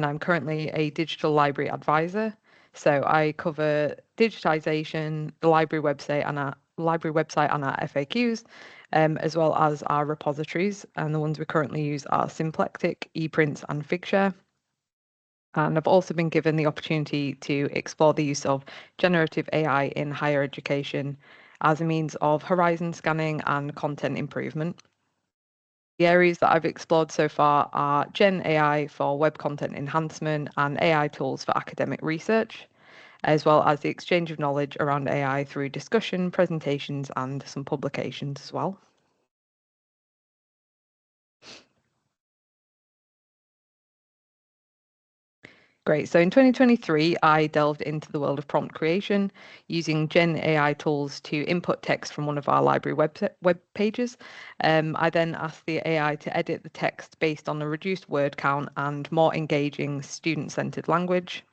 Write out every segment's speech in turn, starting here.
and I'm currently a digital library advisor. So I cover digitization, the library website and our FAQs, as well as our repositories. And the ones we currently use are Symplectic, ePrints, and Figshare. And I've also been given the opportunity to explore the use of generative AI in higher education as a means of horizon scanning and content improvement. The areas that I've explored so far are GenAI for web content enhancement and AI tools for academic research, as well as the exchange of knowledge around AI through discussion, presentations, and some publications as well. Great. So in 2023, I delved into the world of prompt creation using Gen AI tools to input text from one of our library web pages. I then asked the AI to edit the text based on a reduced word count and more engaging student-centered language.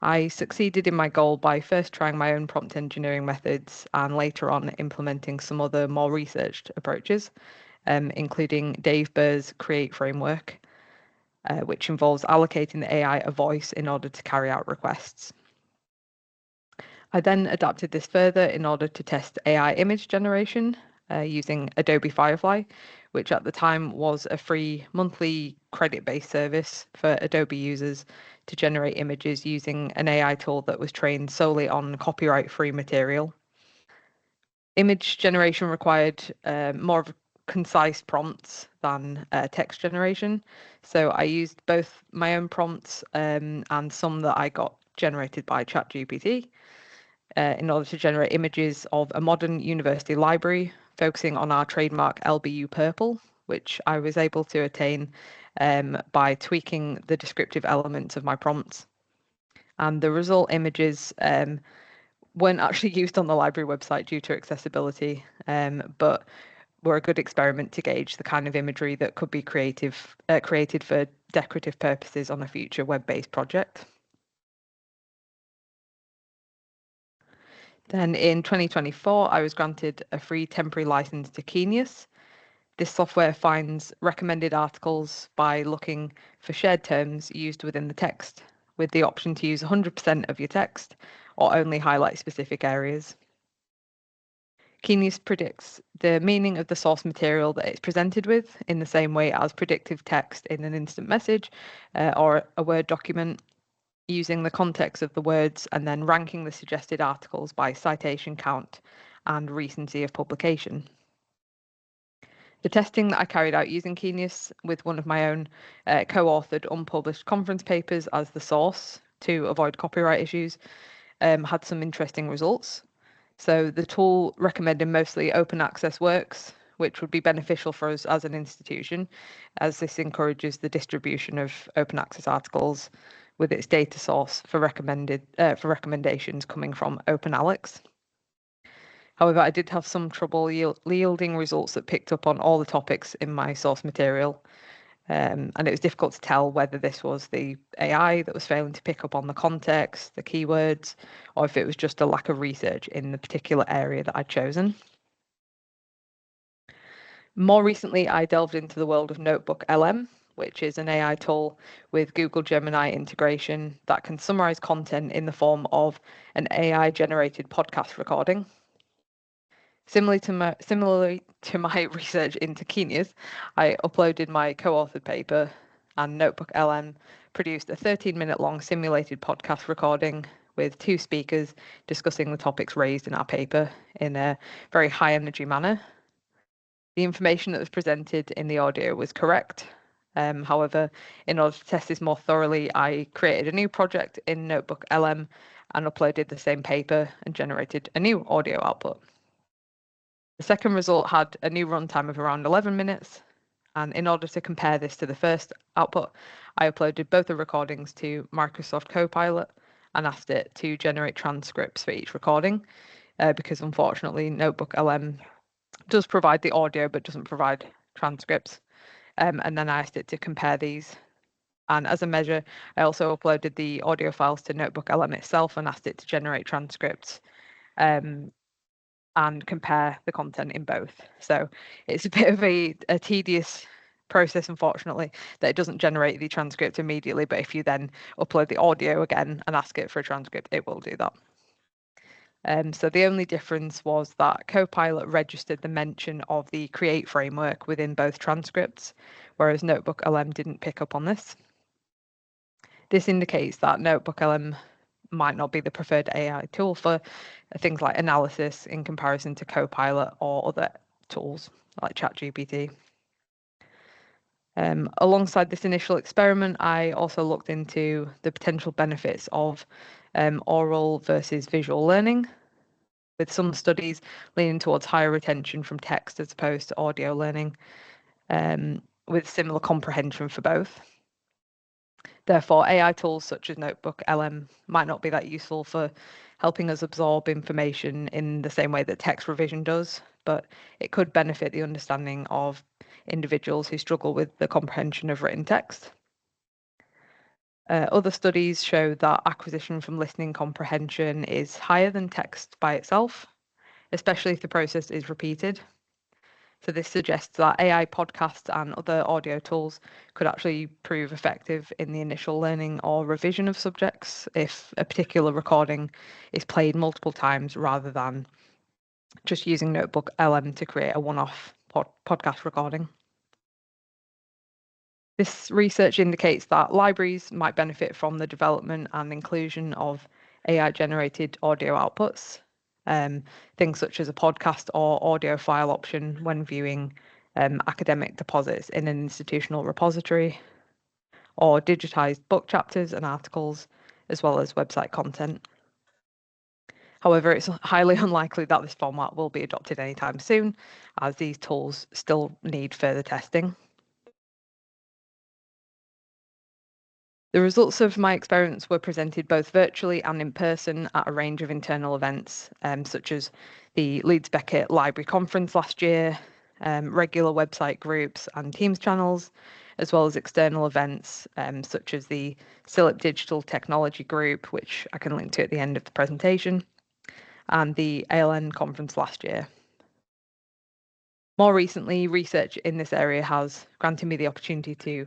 I succeeded in my goal by first trying my own prompt engineering methods and later on implementing some other more researched approaches, including Dave Burr's Create framework, which involves allocating the AI a voice in order to carry out requests. I then adapted this further in order to test AI image generation using Adobe Firefly, which at the time was a free monthly credit-based service for Adobe users to generate images using an AI tool that was trained solely on copyright-free material. Image generation required more of concise prompts than text generation. So I used both my own prompts and some that I got generated by ChatGPT in order to generate images of a modern university library, focusing on our trademark LBU purple, which I was able to attain by tweaking the descriptive elements of my prompts. And the result images weren't actually used on the library website due to accessibility, but were a good experiment to gauge the kind of imagery that could be created for decorative purposes on a future web-based project. Then in 2024, I was granted a free temporary license to Genius. This software finds recommended articles by looking for shared terms used within the text, with the option to use 100% of your text or only highlight specific areas. Genius predicts the meaning of the source material that it's presented with in the same way as predictive text in an instant message or a Word document, using the context of the words and then ranking the suggested articles by citation count and recency of publication. The testing that I carried out using Genius with one of my own co-authored unpublished conference papers as the source to avoid copyright issues had some interesting results. So the tool recommended mostly open access works, which would be beneficial for us as an institution, as this encourages the distribution of open access articles with its data source for recommendations coming from OpenAlex. However, I did have some trouble yielding results that picked up on all the topics in my source material. And it was difficult to tell whether this was the AI that was failing to pick up on the context, the keywords, or if it was just a lack of research in the particular area that I'd chosen. More recently, I delved into the world of Notebook LM, which is an AI tool with Google Gemini integration that can summarize content in the form of an AI-generated podcast recording. Similarly to my research into Genius, I uploaded my co-authored paper, and Notebook LM produced a 13-minute long simulated podcast recording with 2 speakers discussing the topics raised in our paper in a very high energy manner. The information that was presented in the audio was correct. However, in order to test this more thoroughly, I created a new project in Notebook LM and uploaded the same paper and generated a new audio output. The second result had a new runtime of around 11 minutes. And in order to compare this to the first output, I uploaded both the recordings to Microsoft Copilot and asked it to generate transcripts for each recording, because unfortunately Notebook LM does provide the audio but doesn't provide transcripts. And then I asked it to compare these. And as a measure, I also uploaded the audio files to Notebook LM itself and asked it to generate transcripts and compare the content in both. So it's a bit of a tedious process, unfortunately, that it doesn't generate the transcript immediately, but if you then upload the audio again and ask it for a transcript, it will do that. So the only difference was that Copilot registered the mention of the create framework within both transcripts, whereas Notebook LM didn't pick up on this. This indicates that Notebook LM might not be the preferred AI tool for things like analysis in comparison to Copilot or other tools like ChatGPT. Alongside this initial experiment, I also looked into the potential benefits of oral versus visual learning, with some studies leaning towards higher retention from text as opposed to audio learning, with similar comprehension for both. Therefore, AI tools such as Notebook LM might not be that useful for helping us absorb information in the same way that text revision does, but it could benefit the understanding of individuals who struggle with the comprehension of written text. Other studies show that acquisition from listening comprehension is higher than text by itself, especially if the process is repeated. So this suggests that AI podcasts and other audio tools could actually prove effective in the initial learning or revision of subjects if a particular recording is played multiple times rather than just using Notebook LM to create a one-off podcast recording. This research indicates that libraries might benefit from the development and inclusion of AI-generated audio outputs, things such as a podcast or audio file option when viewing academic deposits in an institutional repository, or digitized book chapters and articles, as well as website content. However, it's highly unlikely that this format will be adopted anytime soon, as these tools still need further testing. The results of my experiments were presented both virtually and in person at a range of internal events, such as the Leeds Beckett Library Conference last year, regular website groups and Teams channels, as well as external events such as the CILIP Digital Technology Group, which I can link to at the end of the presentation, and the ALN conference last year. More recently, research in this area has granted me the opportunity to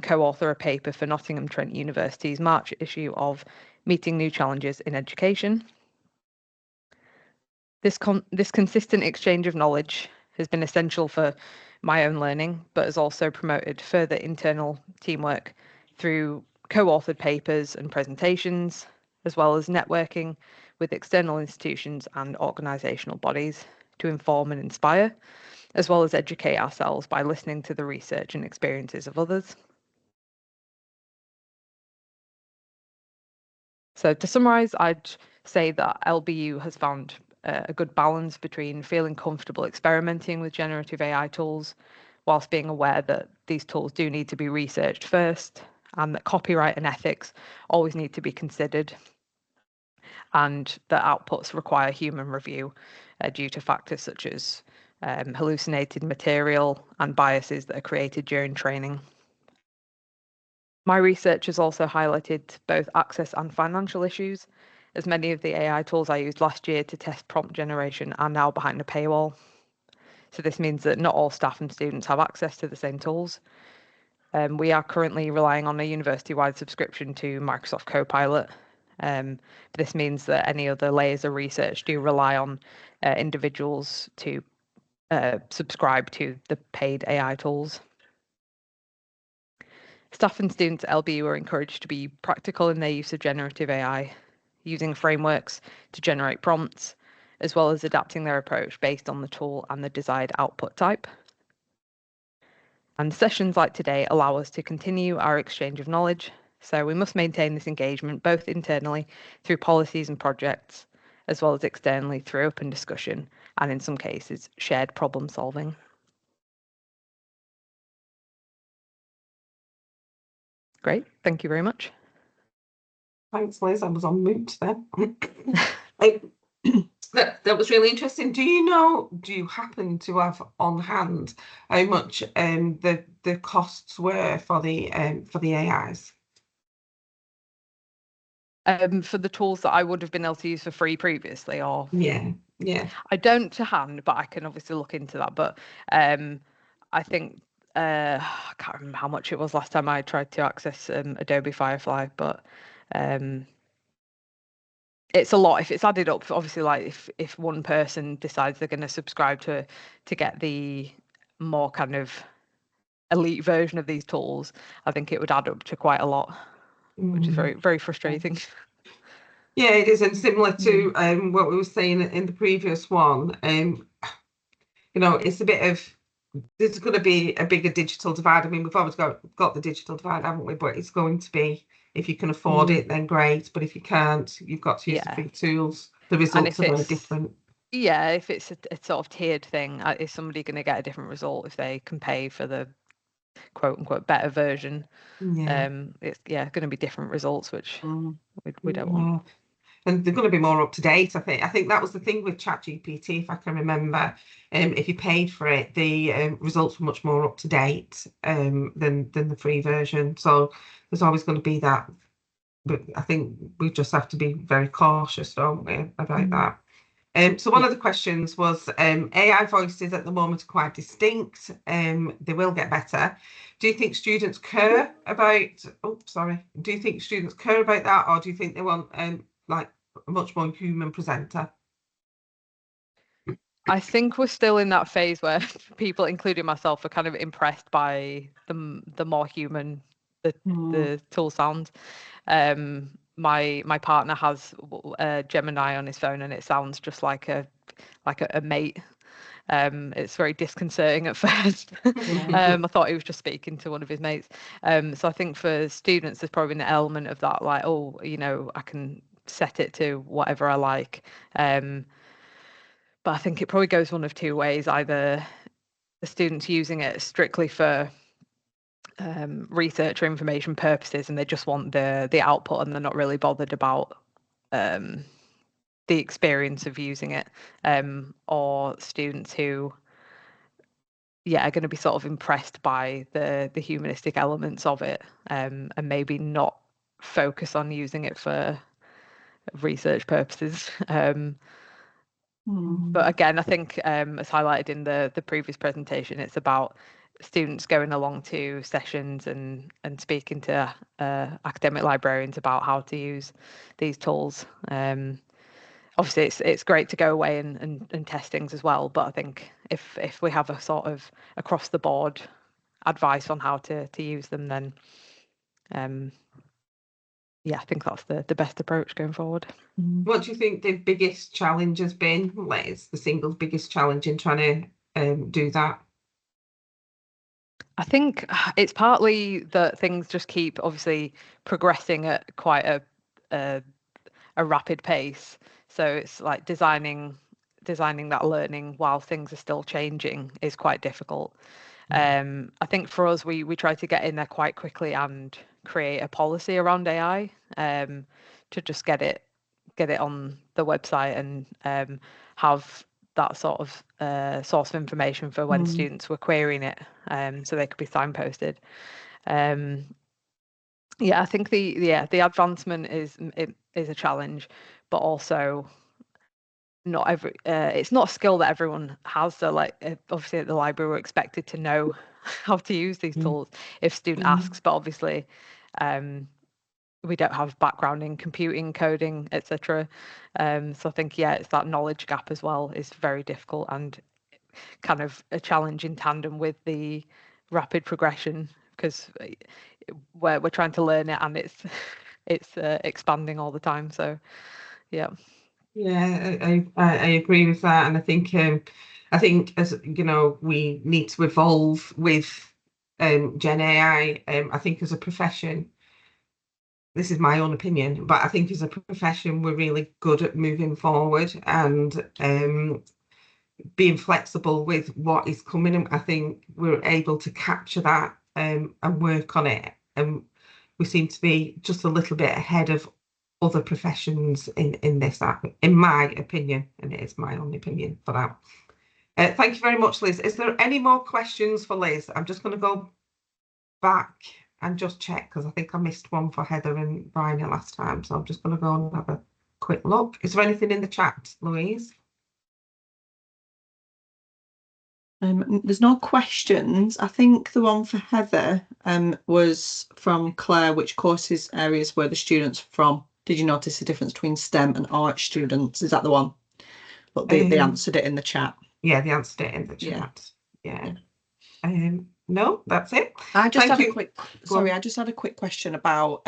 co-author a paper for Nottingham Trent University's March issue of Meeting New Challenges in Education. This consistent exchange of knowledge has been essential for my own learning, but has also promoted further internal teamwork through co-authored papers and presentations, as well as networking with external institutions and organisational bodies to inform and inspire, as well as educate ourselves by listening to the research and experiences of others. So to summarise, I'd say that LBU has found a good balance between feeling comfortable experimenting with generative AI tools, whilst being aware that these tools do need to be researched first, and that copyright and ethics always need to be considered, and that outputs require human review due to factors such as hallucinated material and biases that are created during training. My research has also highlighted both access and financial issues, as many of the AI tools I used last year to test prompt generation are now behind a paywall. So this means that not all staff and students have access to the same tools. We are currently relying on a university-wide subscription to Microsoft Copilot. This means that any other layers of research do rely on individuals to subscribe to the paid AI tools. Staff and students at LBU are encouraged to be practical in their use of generative AI, using frameworks to generate prompts, as well as adapting their approach based on the tool and the desired output type. And sessions like today allow us to continue our exchange of knowledge, so we must maintain this engagement both internally through policies and projects, as well as externally through open discussion and, in some cases, shared problem solving. Great, thank you very much. Thanks, Liz. I was on mute then. That was really interesting. Do you happen to have on hand how much the costs were for the AIs? For the tools that I would have been able to use for free previously, or Yeah. I don't to hand, but I can obviously look into that. But I think I can't remember how much it was last time I tried to access Adobe Firefly, but um, it's a lot. If it's added up, obviously, like if one person decides they're going to subscribe to get the more kind of elite version of these tools, I think it would add up to quite a lot, which is very, very frustrating. Yeah, it is, and similar to Mm. what we were saying in the previous one, it's a bit of there's going to be a bigger digital divide. I mean, we've always got the digital divide, haven't we? But it's going to be, if you can afford it, then great. But if you can't, you've got to use the Yeah. free tools. The And results if are very it's different. yeah, if it's a sort of tiered thing, is somebody going to get a different result if they can pay for the quote unquote better version? Yeah. It's going to be different results, which Mm. we don't want. Yeah. And they're going to be more up to date. I think that was the thing with ChatGPT, if I can remember. If you paid for it, the results were much more up to date than the free version. So there's always going to be that. But I think we just have to be very cautious, don't we, about that. So one Yeah. of the questions was AI voices at the moment are quite distinct. They will get better. Do you think students care about? Oh, sorry. Do you think students care about that, or do you think they want like a much more human presenter? I think we're still in that phase where people, including myself, are kind of impressed by the more human Mm. the tool sounds. My partner has Gemini on his phone, and it sounds just like a mate. It's very disconcerting at first. I thought he was just speaking to one of his mates. So I think for students, there's probably an element of that, like, oh, I can set it to whatever I like. But I think it probably goes one of two ways. Either the students using it strictly for research or information purposes, and they just want the output, and they're not really bothered about um, the experience of using it, or students who are going to be sort of impressed by the humanistic elements of it, and maybe not focus on using it for research purposes. But again, I think as highlighted in the previous presentation, it's about students going along to sessions and speaking to academic librarians about how to use these tools. Obviously, it's great to go away and test things as well, but I think if we have a sort of across the board advice on how to use them, then I think that's the best approach going forward. What do you think the biggest challenge has been? Like, it's the single biggest challenge in trying to do that? I think it's partly that things just keep obviously progressing at quite a, a rapid pace. So it's like designing that learning while things are still changing is quite difficult. I think for us, we try to get in there quite quickly and create a policy around AI, to just get it on the website and have that sort of source of information for when Mm. students were querying it, so they could be signposted. Um, yeah, I think the advancement is a challenge, but also not every it's not a skill that everyone has. So like obviously at the library we're expected to know how to use these Mm. tools if student Mm. asks, but obviously um, we don't have background in computing, coding, etc. So I think it's that knowledge gap as well is very difficult and kind of a challenge in tandem with the rapid progression because we're trying to learn it and it's expanding all the time. So yeah. Yeah, I agree with that, and I think as you know, we need to evolve with Gen AI. I think as a profession, this is my own opinion, but I think as a profession, we're really good at moving forward and being flexible with what is coming. And I think we're able to capture that and work on it. And we seem to be just a little bit ahead of other professions in this, in my opinion, and it is my own opinion for that. Thank you very much, Liz. Is there any more questions for Liz? I'm just going to go back and just check because I think I missed one for Heather and Brian last time. So I'm just going to go and have a quick look. Is there anything in the chat, Louise? There's no questions. I think the one for Heather was from Claire, which courses areas where the students are from. Did you notice the difference between STEM and art students? Is that the one? But they answered it in the chat. Yeah, they answered it in the chat. Yeah. No, that's it. I just had a quick question about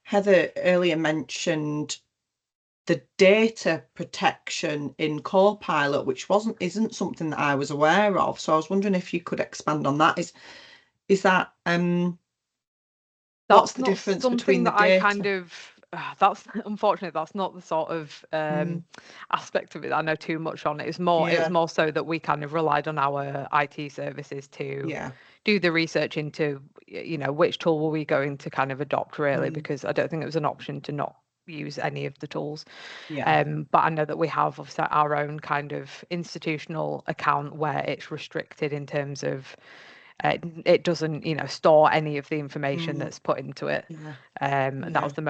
Heather earlier mentioned the data protection in Copilot, which isn't something that I was aware of. So I was wondering if you could expand on that. Is that what's the difference between the data? That's unfortunately that's not the sort of aspect of it that I know too much on. It was more so that we kind of relied on our IT services to do the research into, which tool were we going to kind of adopt really, because I don't think it was an option to not use any of the tools. But I know that we have obviously our own kind of institutional account where it's restricted in terms of it doesn't store any of the information that's put into it. And that was the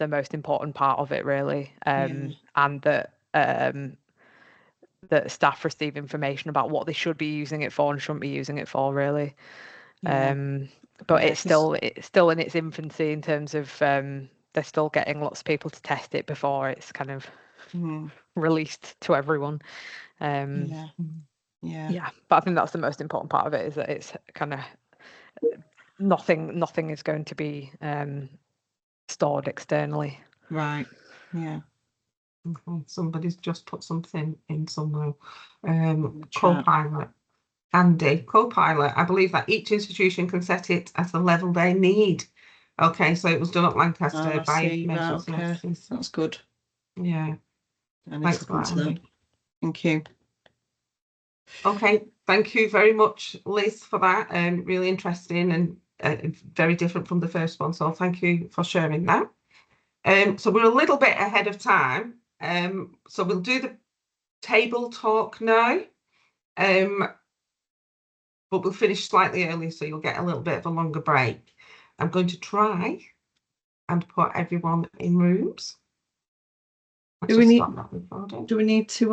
most important part of it really. And that that staff receive information about what they should be using it for and shouldn't be using it for really. But it's still in its infancy in terms of they're still getting lots of people to test it before it's kind of released to everyone. But I think that's the most important part of it, is that it's kind of nothing is going to be stored externally. Right. Yeah. Okay. Somebody's just put something in somewhere. Copilot. Andy, Copilot. I believe that each institution can set it at the level they need. Okay, so it was done at Lancaster by Information Services. That's good. Yeah. Thanks for that. Thank you. Okay, thank you very much, Liz, for that. Really interesting and very different from the first one. So thank you for sharing that. So we're a little bit ahead of time. So we'll do the table talk now. But we'll finish slightly early, so you'll get a little bit of a longer break. I'm going to try and put everyone in rooms. Do we need to